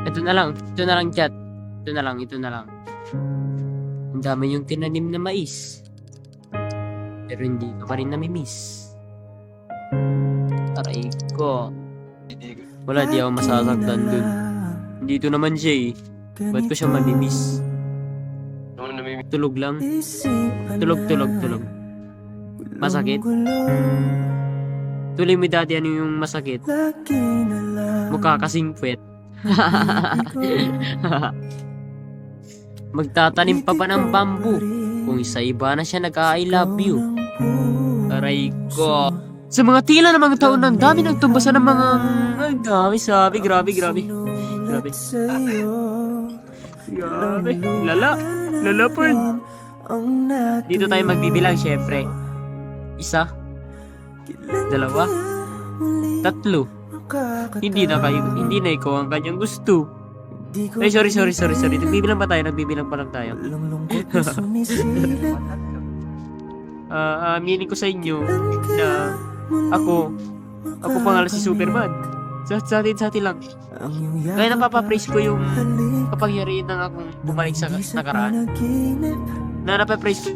Ito na lang. Ito na lang, chat. Ito na lang. Ito na lang. Ang dami yung tinanim na mais. Pero hindi ko pa rin namimiss. Aray ko. Wala, di ako masasaktan dun. Dito naman siya eh. Ba't ko siya mamimiss? Tulog lang. Tulog. Masakit. Tuloy mo dati ano yung masakit. Mukha kasing puwet. Magtatanim pa ng bamboo. Kung sa iba na siya nag-I love you. Aray ko. Sa mga tila ng mga taon, ang dami nagtumbasan ng mga... Ang dami, sabi. Grabe. Grabe. Lala po. Dito tayo magbibilang, syempre. 1, 2, 3. Hindi na ikaw ang kanyang gusto. Ay, sorry. Nagbibilang pa lang tayo. Aminin ko sa inyo na ako pa nga si Superman. Sa atin lang. Kaya napapapraise ko yung kapangyarihan ng akong bumalik sa nakaraan. Na napapraise ko